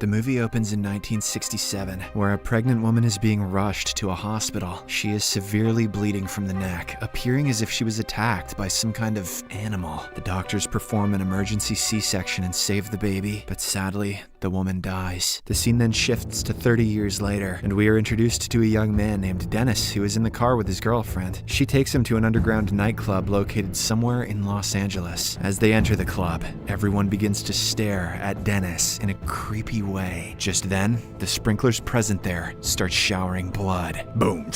The movie opens in 1967, where a pregnant woman is being rushed to a hospital. She is severely bleeding from the neck, appearing as if she was attacked by some kind of animal. The doctors perform an emergency C-section and save the baby, but sadly, the woman dies. The scene then shifts to 30 years later, and we are introduced to a young man named Dennis who is in the car with his girlfriend. She takes him to an underground nightclub located somewhere in Los Angeles. As they enter the club, everyone begins to stare at Dennis in a creepy way. Just then, the sprinklers present there start showering blood. Boom, boom,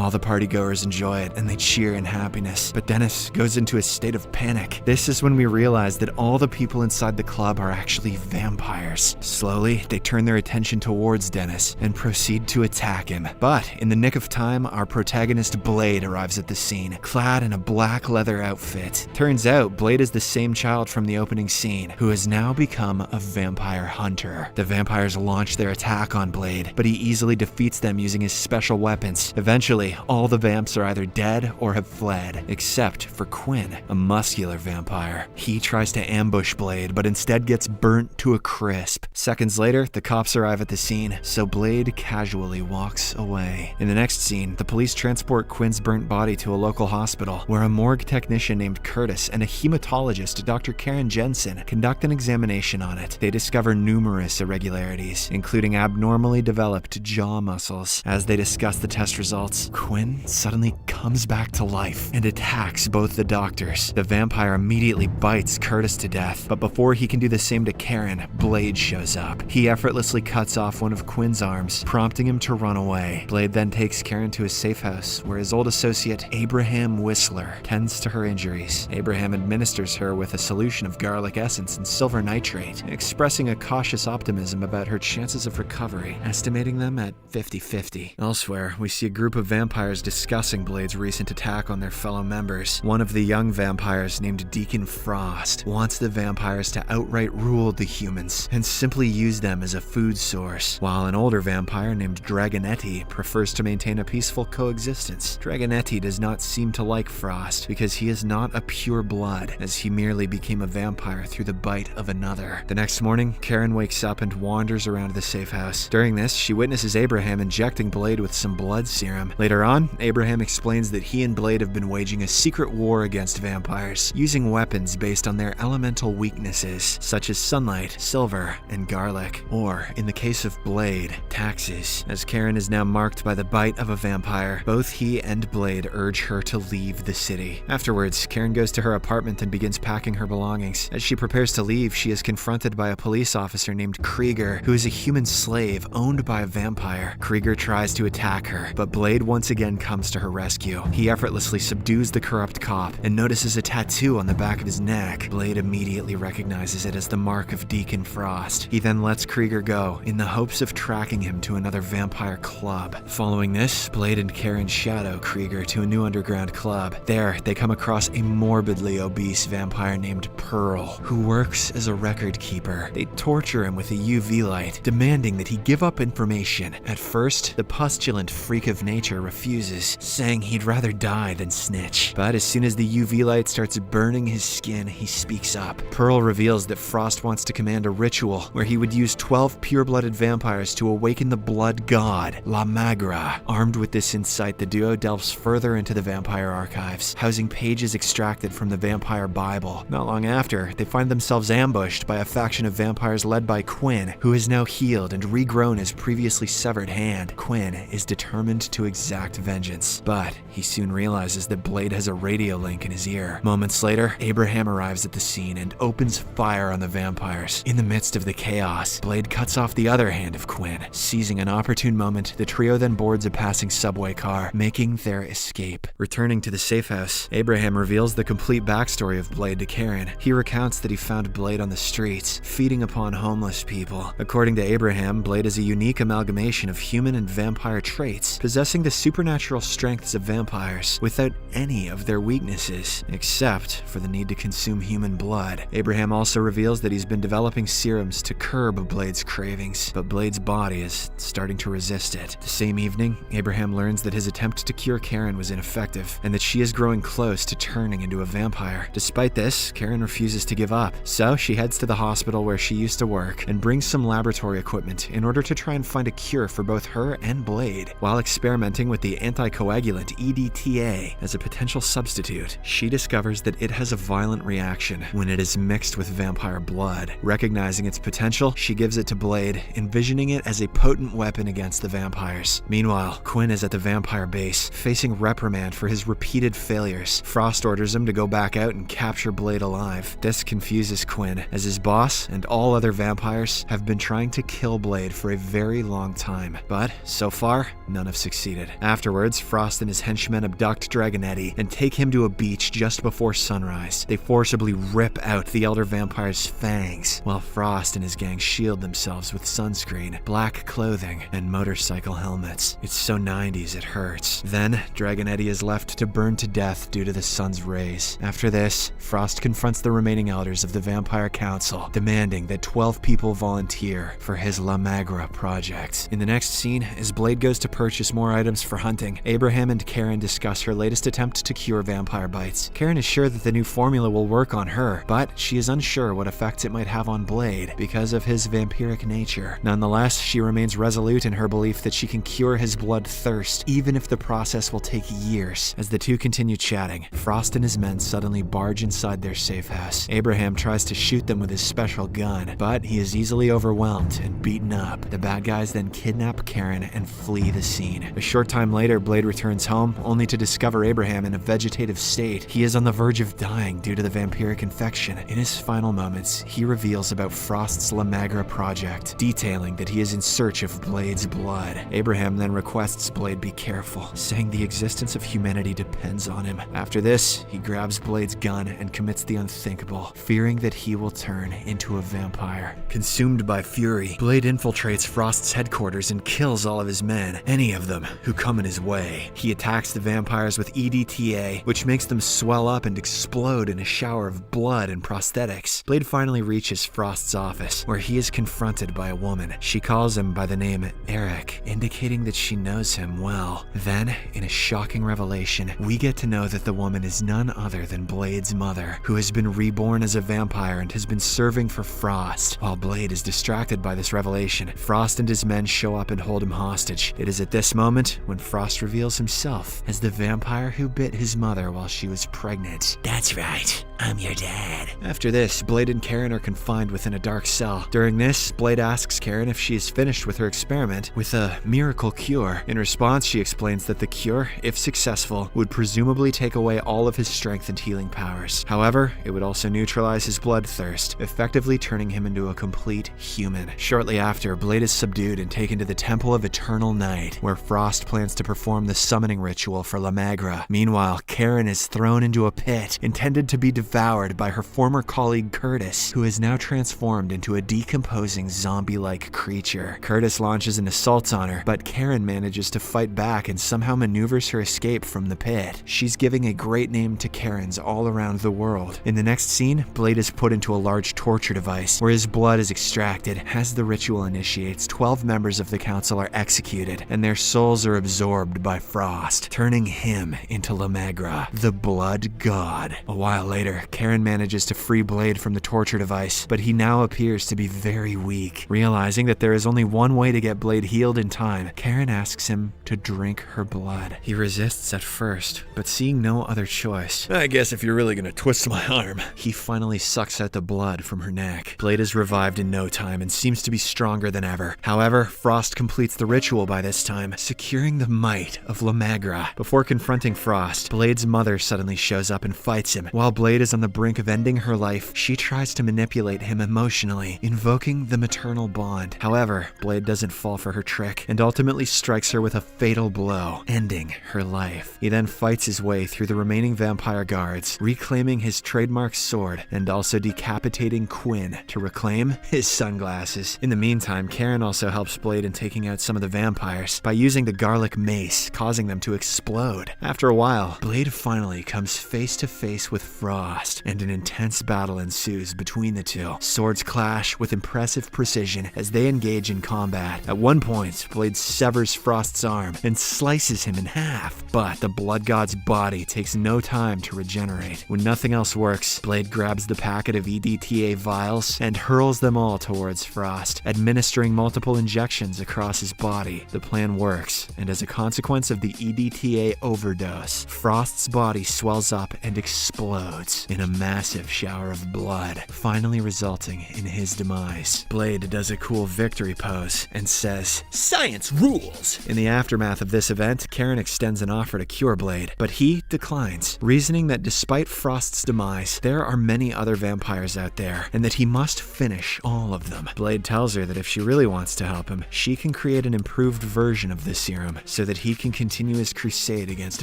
all the partygoers enjoy it, and they cheer in happiness. But Dennis goes into a state of panic. This is when we realize that all the people inside the club are actually vampires. Slowly, they turn their attention towards Dennis and proceed to attack him. But in the nick of time, our protagonist Blade arrives at the scene, clad in a black leather outfit. Turns out, Blade is the same child from the opening scene, who has now become a vampire hunter. The vampires launch their attack on Blade, but he easily defeats them using his special weapons. Eventually, all the vamps are either dead or have fled, except for Quinn, a muscular vampire. He tries to ambush Blade, but instead gets burnt to a crisp. Seconds later, the cops arrive at the scene, so Blade casually walks away. In the next scene, the police transport Quinn's burnt body to a local hospital, where a morgue technician named Curtis and a hematologist, Dr. Karen Jensen, conduct an examination on it. They discover numerous irregularities, including abnormally developed jaw muscles. As they discuss the test results, Quinn suddenly comes back to life and attacks both the doctors. The vampire immediately bites Curtis to death, but before he can do the same to Karen, Blade shows up. He effortlessly cuts off one of Quinn's arms, prompting him to run away. Blade then takes Karen to a safe house, where his old associate, Abraham Whistler, tends to her injuries. Abraham administers her with a solution of garlic essence and silver nitrate, expressing a cautious optimism about her chances of recovery, estimating them at 50-50. Elsewhere, we see a group of vampires discussing Blade's recent attack on their fellow members. One of the young vampires, named Deacon Frost, wants the vampires to outright rule the humans and simply use them as a food source, while an older vampire named Dragonetti prefers to maintain a peaceful coexistence. Dragonetti does not seem to like Frost because he is not a pure blood, as he merely became a vampire through the bite of another. The next morning, Karen wakes up and wanders around the safe house. During this, she witnesses Abraham injecting Blade with some blood serum. Later on, Abraham explains that he and Blade have been waging a secret war against vampires, using weapons based on their elemental weaknesses, such as sunlight, silver, and garlic. Or, in the case of Blade, taxes. As Karen is now marked by the bite of a vampire, both he and Blade urge her to leave the city. Afterwards, Karen goes to her apartment and begins packing her belongings. As she prepares to leave, she is confronted by a police officer named Krieger, who is a human slave owned by a vampire. Krieger tries to attack her, but Blade once again comes to her rescue. He effortlessly subdues the corrupt cop and notices a tattoo on the back of his neck. Blade immediately recognizes it as the mark of Deacon Frost. He then lets Krieger go in the hopes of tracking him to another vampire club. Following this, Blade and Karen shadow Krieger to a new underground club. There, they come across a morbidly obese vampire named Pearl, who works as a record keeper. They torture him with a UV light, demanding that he give up information. At first, the pustulant freak of nature refuses, saying he'd rather die than snitch. But as soon as the UV light starts burning his skin, he speaks up. Pearl reveals that Frost wants to command a ritual where he would use 12 pure-blooded vampires to awaken the blood god, La Magra. Armed with this insight, the duo delves further into the vampire archives, housing pages extracted from the vampire Bible. Not long after, they find themselves ambushed by a faction of vampires led by Quinn, who is now healed and regrown his previously severed hand. Quinn is determined to exact vengeance, but he soon realizes that Blade has a radio link in his ear. Moments later, Abraham arrives at the scene and opens fire on the vampires. In the midst of the chaos, Blade cuts off the other hand of Quinn. Seizing an opportune moment, the trio then boards a passing subway car, making their escape. Returning to the safe house, Abraham reveals the complete backstory of Blade to Karen. He recounts that he found Blade on the streets, feeding upon homeless people. According to Abraham, Blade is a unique amalgamation of human and vampire traits. possessing the supernatural strengths of vampires without any of their weaknesses, except for the need to consume human blood. Abraham also reveals that he's been developing serums to curb Blade's cravings, but Blade's body is starting to resist it. The same evening, Abraham learns that his attempt to cure Karen was ineffective, and that she is growing close to turning into a vampire. Despite this, Karen refuses to give up, so she heads to the hospital where she used to work and brings some laboratory equipment in order to try and find a cure for both her and Blade. While experimenting with the anticoagulant EDTA as a potential substitute, she discovers that it has a violent reaction when it is mixed with vampire blood. Recognizing its potential, she gives it to Blade, envisioning it as a potent weapon against the vampires. Meanwhile, Quinn is at the vampire base, facing reprimand for his repeated failures. Frost orders him to go back out and capture Blade alive. This confuses Quinn, as his boss and all other vampires have been trying to kill Blade for a very long time, but so far, none have succeeded. Afterwards, Frost and his henchmen abduct Dragonetti and take him to a beach just before sunrise. They forcibly rip out the elder vampire's fangs, while Frost and his gang shield themselves with sunscreen, black clothing, and motorcycle helmets. It's so 90s it hurts. Then, Dragonetti is left to burn to death due to the sun's rays. After this, Frost confronts the remaining elders of the Vampire Council, demanding that 12 people volunteer for his La Magra project. In the next scene, as Blade goes to purchase more items for hunting, Abraham and Karen discuss her latest attempt to cure vampire bites. Karen is sure that the new formula will work on her, but she is unsure what effects it might have on Blade because of his vampiric nature. Nonetheless, she remains resolute in her belief that she can cure his blood thirst, even if the process will take years. As the two continue chatting, Frost and his men suddenly barge inside their safe house. Abraham tries to shoot them with his special gun, but he is easily overwhelmed and beaten up. The bad guys then kidnap Karen and flee the scene. A short time later, Blade returns home, only to discover Abraham in a vegetative state. He is on the verge of dying due to the vampiric infection. In his final moments, he reveals about Frost's La Magra project, detailing that he is in search of Blade's blood. Abraham then requests Blade be careful, saying the existence of humanity depends on him. After this, he grabs Blade's gun and commits the unthinkable, fearing that he will turn into a vampire. Consumed by fury, Blade infiltrates Frost's headquarters and kills all of his men, any of them who come in his way. He attacks the vampires with EDTA, which makes them swell up and explode in a shower of blood and prosthetics. Blade finally reaches Frost's office, where he is confronted by a woman. She calls him by the name Eric, indicating that she knows him well. Then, in a shocking revelation, we get to know that the woman is none other than Blade's mother, who has been reborn as a vampire and has been serving for Frost. While Blade is distracted by this revelation, Frost and his men show up and hold him hostage. It is at this moment when Frost reveals himself as the vampire who bit his mother while she was pregnant. That's right, I'm your dad. After this, Blade and Karen are confined within a dark cell. During this, Blade asks Karen if she is finished with her experiment with a miracle cure. In response, she explains that the cure, if successful, would presumably take away all of his strength and healing powers. However, it would also neutralize his bloodthirst, effectively turning him into a complete human. Shortly after, Blade is subdued and taken to the Temple of Eternal Night, where Frost plans to perform the summoning ritual for La Magra. Meanwhile, Karen is thrown into a pit, intended to be devoured by her former colleague Curtis, who is now transformed into a decomposing zombie-like creature. Curtis launches an assault on her, but Karen manages to fight back and somehow maneuvers her escape from the pit. She's giving a great name to Karens all around the world. In the next scene, Blade is put into a large torture device, where his blood is extracted. As the ritual initiates, 12 members of the council are executed, and their souls are absorbed by Frost, turning him into La Magra, the blood god. A while later, Karen manages to free Blade from the torture device, but he now appears to be very weak. Realizing that there is only one way to get Blade healed in time, Karen asks him to drink her blood. He resists at first, but seeing no other choice, I guess if you're really gonna twist my arm, he finally sucks out the blood from her neck. Blade is revived in no time and seems to be stronger than ever. However, Frost completes the ritual by this time, securing the might of La Magra. Before confronting Frost, Blade's mother suddenly shows up and fights him. While Blade is on the brink of ending her life, she tries to manipulate him emotionally, invoking the maternal bond. However, Blade doesn't fall for her trick and ultimately strikes her with a fatal blow, ending her life. He then fights his way through the remaining vampire guards, reclaiming his trademark sword and also decapitating Quinn to reclaim his sunglasses. In the meantime, Karen also helps Blade in taking out some of the vampires. By using using the garlic mace, causing them to explode. After a while, Blade finally comes face to face with Frost, and an intense battle ensues between the two. Swords clash with impressive precision as they engage in combat. At one point, Blade severs Frost's arm and slices him in half, but the blood god's body takes no time to regenerate. When nothing else works, Blade grabs the packet of EDTA vials and hurls them all towards Frost, administering multiple injections across his body. The plan works, and as a consequence of the EDTA overdose, Frost's body swells up and explodes in a massive shower of blood, finally resulting in his demise. Blade does a cool victory pose and says, "Science rules!" In the aftermath of this event, Karen extends an offer to cure Blade, but he declines, reasoning that despite Frost's demise, there are many other vampires out there, and that he must finish all of them. Blade tells her that if she really wants to help him, she can create an improved version of this serum so that he can continue his crusade against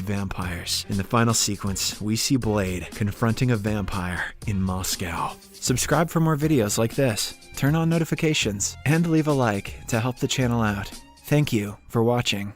vampires. In the final sequence, we see Blade confronting a vampire in Moscow. Subscribe for more videos like this, turn on notifications, and leave a like to help the channel out. Thank you for watching.